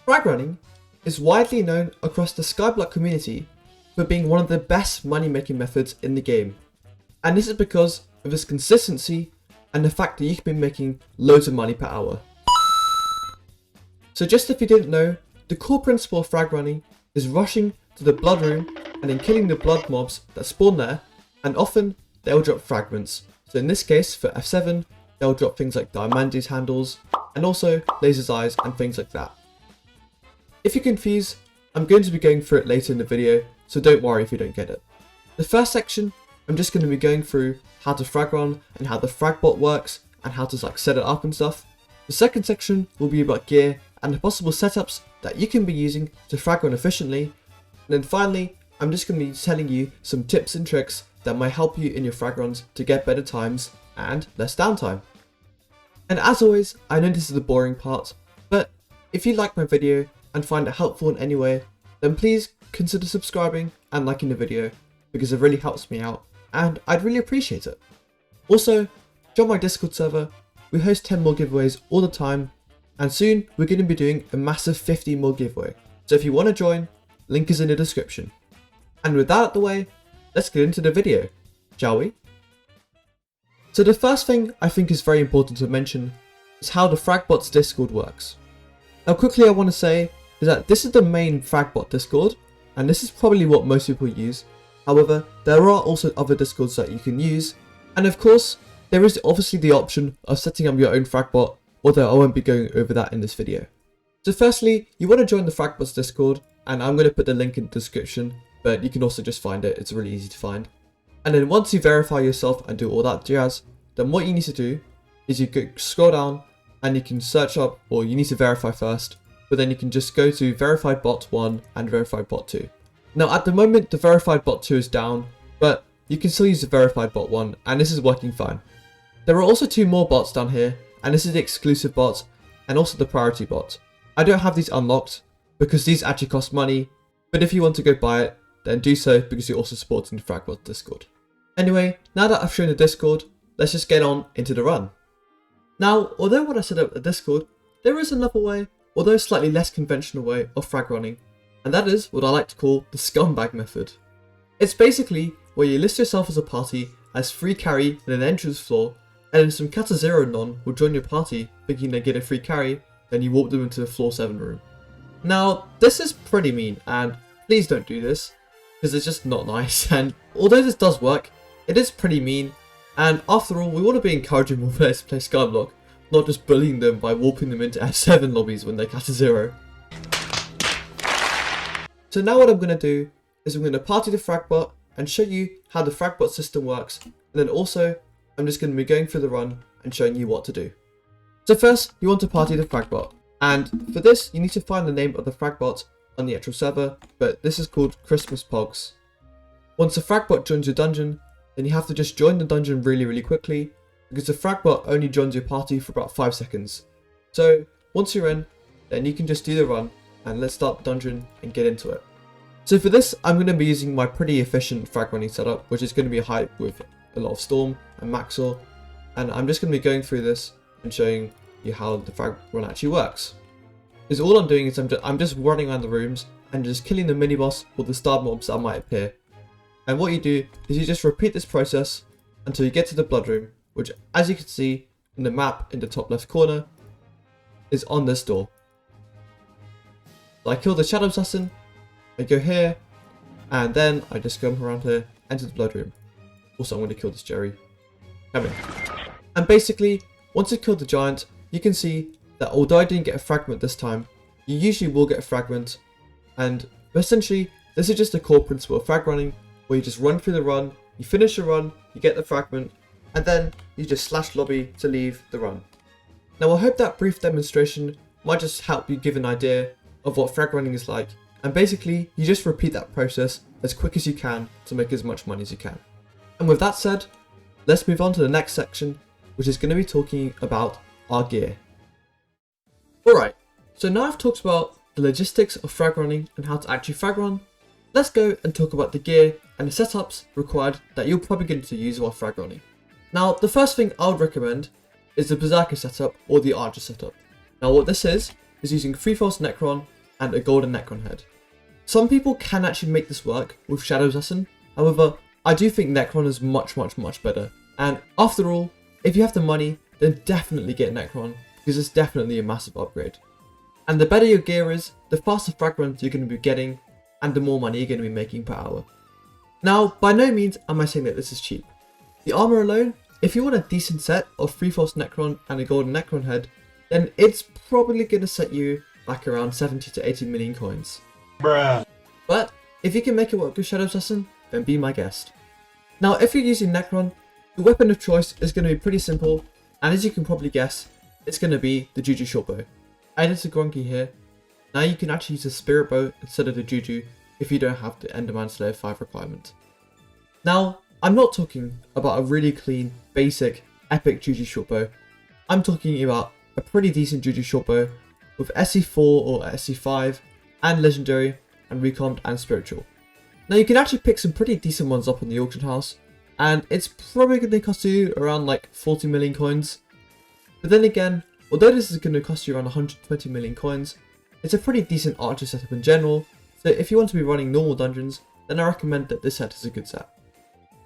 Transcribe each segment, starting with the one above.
Fragrunning is widely known across the Skyblock community for being one of the best money making methods in the game, and this is because of its consistency and the fact that you can be making loads of money per hour. So just if you didn't know, the core principle of Fragrunning is rushing to the blood room and then killing the blood mobs that spawn there, and often they'll drop fragments. So in this case for F7, they'll drop things like Diamantes handles and also Laser's eyes and things like that. If you're confused, I'm going to be going through it later in the video, so don't worry if you don't get it. The first section, I'm just going to be going through how to frag run and how the Fragbot works and how to set it up and stuff. The second section will be about gear and the possible setups that you can be using to frag run efficiently. And then finally, I'm just going to be telling you some tips and tricks that might help you in your frag runs to get better times and less downtime. And as always, I know this is the boring part, but if you like my video and find it helpful in any way, then please consider subscribing and liking the video because it really helps me out and I'd really appreciate it. Also, join my Discord server. We host 10 more giveaways all the time, and soon we're going to be doing a massive 50 more giveaway. So if you want to join, link is in the description. And with that out of the way, let's get into the video, shall we? So the first thing I think is very important to mention is how the Fragbot's Discord works. Now quickly I want to say is that this is the main Fragbot Discord, and this is probably what most people use. However, there are also other Discords that you can use, and of course, there is obviously the option of setting up your own Fragbot, although I won't be going over that in this video. So firstly, you want to join the Fragbot's Discord, and I'm going to put the link in the description, but you can also just find it, it's really easy to find. And then once you verify yourself and do all that jazz, then what you need to do is you go scroll down and you can search up, or you need to verify first, but then you can just go to verified bot 1 and verified bot 2. Now at the moment the verified bot 2 is down, but you can still use the verified bot 1 and this is working fine. There are also 2 more bots down here, and this is the exclusive bot and also the priority bot. I don't have these unlocked because these actually cost money, but if you want to go buy it, then do so because you're also supporting the Fragbot Discord. Anyway, now that I've shown the Discord, let's just get on into the run. Now, although when I set up the Discord, there is another way, although slightly less conventional way of frag running, and that is what I like to call the scumbag method. It's basically where you list yourself as a party as free carry in an entrance floor, and then some Cat0 non will join your party thinking they get a free carry, then you warp them into the floor 7 room. Now, this is pretty mean, and please don't do this, because it's just not nice, and although this does work, it is pretty mean, and after all, we want to be encouraging more players to play Skyblock, not just bullying them by warping them into F7 lobbies when they're Cat0. So now what I'm going to do is I'm going to party the Fragbot and show you how the Fragbot system works, and then also I'm just going to be going through the run and showing you what to do. So first, you want to party the Fragbot, and for this you need to find the name of the Fragbot on the actual server, but this is called Christmas Pogs. Once the Fragbot joins your dungeon, then you have to just join the dungeon really quickly, because the Fragbot only joins your party for about 5 seconds. So once you're in, then you can just do the run, and let's start the dungeon and get into it. So for this, I'm going to be using my pretty efficient frag running setup, which is going to be a hype with a lot of Storm and Maxor, and I'm just going to be going through this and showing you how the frag run actually works. Because all I'm doing is I'm just running around the rooms and just killing the mini boss or the star mobs that might appear. And what you do is you just repeat this process until you get to the blood room, which, as you can see in the map in the top left corner, is on this door. So I kill the Shadow Assassin, I go here, and then I just come around here, enter the blood room. Also, I'm going to kill this Jerry. Come in. And basically, once you kill the giant, you can see that although I didn't get a fragment this time, you usually will get a fragment, and essentially, this is just a core principle of frag running, where you just run through the run, you finish the run, you get the fragment, and then you just slash lobby to leave the run. Now I hope that brief demonstration might just help you give an idea of what frag running is like, and basically you just repeat that process as quick as you can to make as much money as you can. And with that said, let's move on to the next section, which is going to be talking about our gear. Alright, so now I've talked about the logistics of frag running and how to actually frag run, let's go and talk about the gear and the setups required that you're probably going to use while frag running. Now, the first thing I would recommend is the Berserker setup or the Archer setup. Now what this is using 3 False Necron and a golden Necron head. Some people can actually make this work with Shadow Assassin, however, I do think Necron is much better. And after all, if you have the money, then definitely get Necron, because it's definitely a massive upgrade. And the better your gear is, the faster frag runs you're going to be getting, and the more money you're going to be making per hour. Now, by no means am I saying that this is cheap. The armor alone, if you want a decent set of 3 false Necron and a golden Necron head, then it's probably going to set you back around 70 to 80 million coins. Bruh. But if you can make it work with Shadow Assassin, then be my guest. Now, if you're using Necron, the weapon of choice is going to be pretty simple, and as you can probably guess, it's going to be the Juju Shortbow. I did a Grunky here. Now you can actually use a Spirit Bow instead of the Juju if you don't have the Enderman Slayer 5 requirement. Now, I'm not talking about a really clean, basic, epic Juju Shortbow. I'm talking about a pretty decent Juju Shortbow with SC4 or SC5 and Legendary and Recombed and Spiritual. Now you can actually pick some pretty decent ones up on the auction house, and it's probably going to cost you around like 40 million coins. But then again, although this is going to cost you around 120 million coins, it's a pretty decent archer setup in general, so if you want to be running normal dungeons, then I recommend that this set is a good set.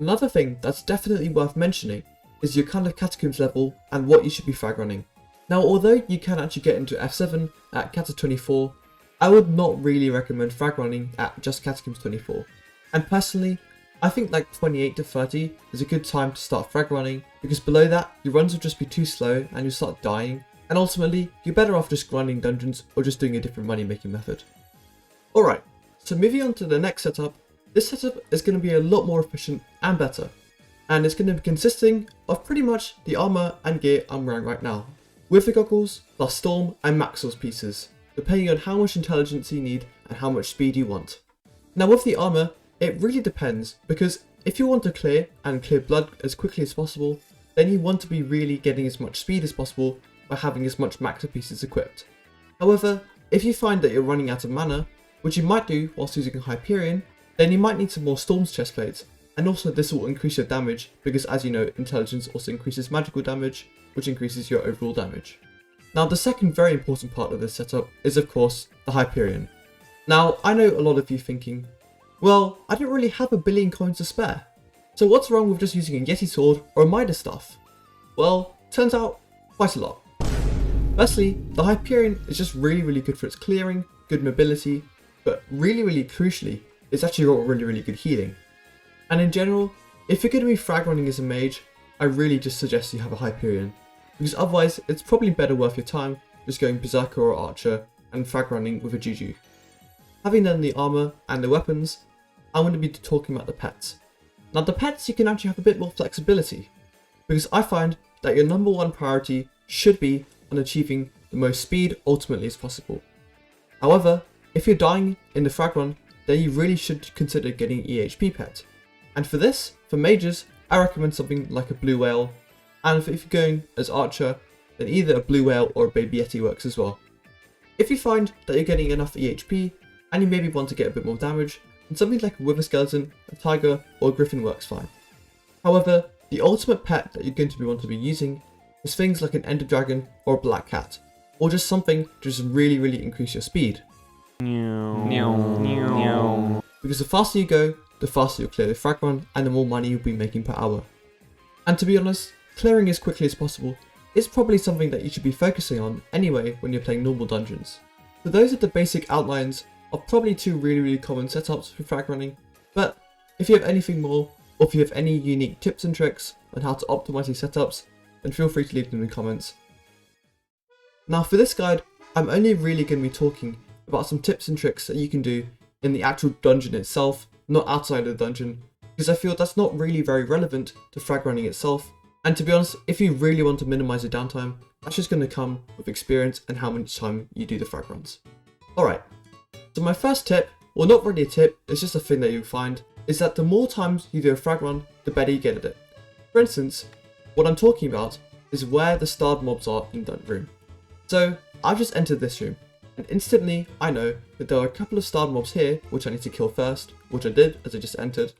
Another thing that's definitely worth mentioning is your kind of Catacombs level and what you should be frag running. Now, although you can actually get into F7 at Cata 24, I would not really recommend frag running at just Catacombs 24. And personally, I think like 28 to 30 is a good time to start frag running, because below that, your runs will just be too slow and you'll start dying, and ultimately, you're better off just grinding dungeons or just doing a different money making method. Alright, so moving on to the next setup, this setup is going to be a lot more efficient and better, and it's going to be consisting of pretty much the armor and gear I'm wearing right now, with the goggles, plus Storm and Maxwell's pieces, depending on how much intelligence you need and how much speed you want. Now with the armor, it really depends, because if you want to clear blood as quickly as possible, then you want to be really getting as much speed as possible by having as much Maxa pieces equipped. However, if you find that you're running out of mana, which you might do whilst using a Hyperion, then you might need some more Storm's chestplates, and also this will increase your damage, because as you know, intelligence also increases magical damage, which increases your overall damage. Now the second very important part of this setup is of course the Hyperion. Now I know a lot of you thinking, well, I don't really have a billion coins to spare, so what's wrong with just using a Yeti sword or a Midas staff? Well, turns out quite a lot. Firstly, the Hyperion is just really good for its clearing, good mobility, but really crucially, it's actually got really good healing. And in general, if you're going to be frag running as a mage, I really just suggest you have a Hyperion, because otherwise it's probably better worth your time just going Berserker or Archer and frag running with a Juju. Having done the armor and the weapons, I'm going to be talking about the pets. Now the pets, you can actually have a bit more flexibility, because I find that your number one priority should be on achieving the most speed ultimately as possible. However, if you're dying in the frag run, then you really should consider getting EHP pet. And for this, for mages, I recommend something like a blue whale, and if you're going as archer, then either a blue whale or a baby yeti works as well. If you find that you're getting enough EHP, and you maybe want to get a bit more damage, then something like a wither skeleton, a tiger, or a griffin works fine. However, the ultimate pet that you're going to want to be using is things like an ender dragon or a black cat, or just something to just really increase your speed. Because the faster you go, the faster you'll clear the frag run and the more money you'll be making per hour. And to be honest, clearing as quickly as possible is probably something that you should be focusing on anyway when you're playing normal dungeons. So those are the basic outlines of probably two really common setups for frag running, but if you have anything more, or if you have any unique tips and tricks on how to optimize these setups, then feel free to leave them in the comments. Now for this guide, I'm only really going to be talking about some tips and tricks that you can do in the actual dungeon itself, not outside of the dungeon, because I feel that's not really very relevant to frag running itself, and to be honest, if you really want to minimize your downtime, that's just going to come with experience and how much time you do the frag runs. Alright, so my first tip, well not really a tip, it's just a thing that you'll find, is that the more times you do a frag run, the better you get at it. For instance, what I'm talking about is where the starred mobs are in that room. So I've just entered this room, and instantly I know that there are a couple of starred mobs here which I need to kill first, which I did as I just entered,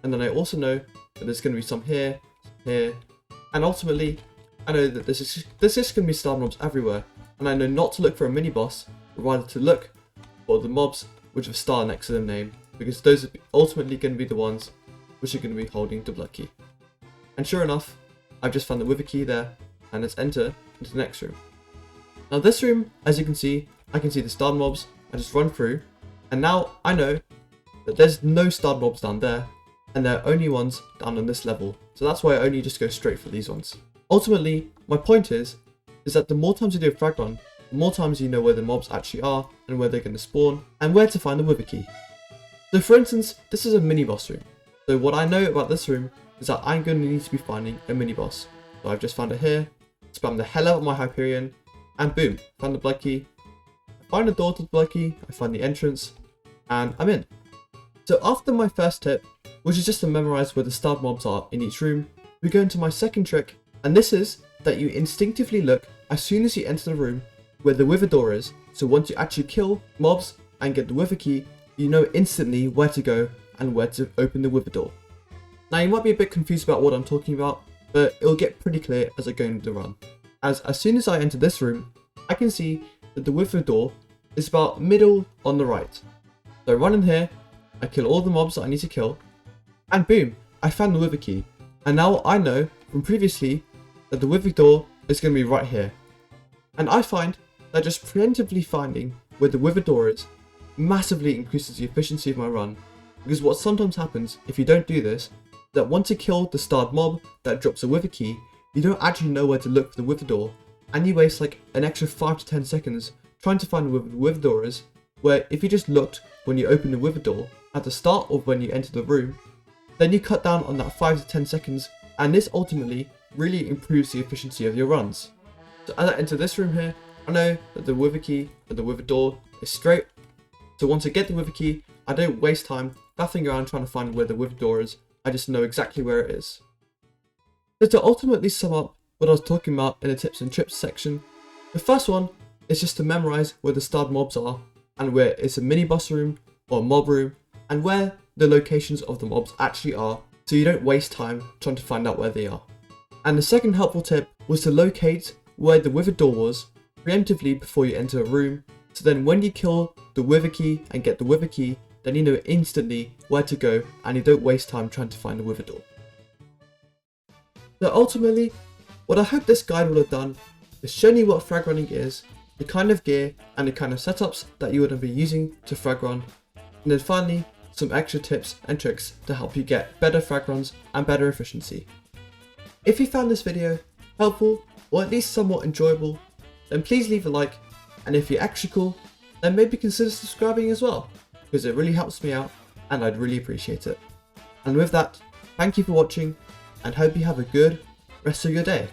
and then I also know that there's going to be some here, and ultimately I know that there's just going to be starred mobs everywhere, and I know not to look for a mini boss, but rather to look or the mobs which have a star next to their name, because those are ultimately going to be the ones which are going to be holding the blood key. And sure enough, I've just found the wither key there, and let's enter into the next room. Now this room, as you can see, I can see the starred mobs. I just run through, and now I know that there's no starred mobs down there, and there are only ones down on this level, so that's why I only just go straight for these ones. Ultimately, my point is that the more times you do a frag run, the more times you know where the mobs actually are, and where they're going to spawn, and where to find the wither key. So for instance, this is a mini boss room. So what I know about this room is that I'm going to need to be finding a mini boss. So I've just found it here, spam the hell out of my Hyperion, and boom, found the blood key. I find the door to the blood key, I find the entrance, and I'm in. So after my first tip, which is just to memorize where the starred mobs are in each room, we go into my second trick, and this is that you instinctively look as soon as you enter the room where the wither door is. So once you actually kill mobs and get the wither key, you know instantly where to go and where to open the wither door. Now you might be a bit confused about what I'm talking about, but it'll get pretty clear as I go into the run. As soon as I enter this room, I can see that the wither door is about middle on the right. So I run in here, I kill all the mobs that I need to kill, and boom, I found the wither key. And now I know from previously that the wither door is going to be right here. And I find that just preemptively finding where the wither door is massively increases the efficiency of my run, because what sometimes happens if you don't do this, that once you kill the starred mob that drops a wither key, you don't actually know where to look for the wither door, and you waste like an extra 5 to 10 seconds trying to find where the wither door is, where if you just looked when you open the wither door at the start of when you enter the room, then you cut down on that 5 to 10 seconds, and this ultimately really improves the efficiency of your runs. So as I enter this room here, I know that the wither key and the wither door is straight. So once I get the wither key, I don't waste time faffing around trying to find where the wither door is, I just know exactly where it is. So to ultimately sum up what I was talking about in the tips and trips section, the first one is just to memorize where the starred mobs are, and where it's a mini boss room or a mob room, and where the locations of the mobs actually are, so you don't waste time trying to find out where they are. And the second helpful tip was to locate where the wither door was preemptively before you enter a room, so then when you kill the wither key and get the wither key, then you know instantly where to go and you don't waste time trying to find the wither door. So ultimately, what I hope this guide will have done is shown you what frag running is, the kind of gear and the kind of setups that you would be using to frag run, and then finally some extra tips and tricks to help you get better frag runs and better efficiency. If you found this video helpful or at least somewhat enjoyable, then please leave a like, and if you're extra cool, then maybe consider subscribing as well, because it really helps me out and I'd really appreciate it. And with that, thank you for watching and hope you have a good rest of your day.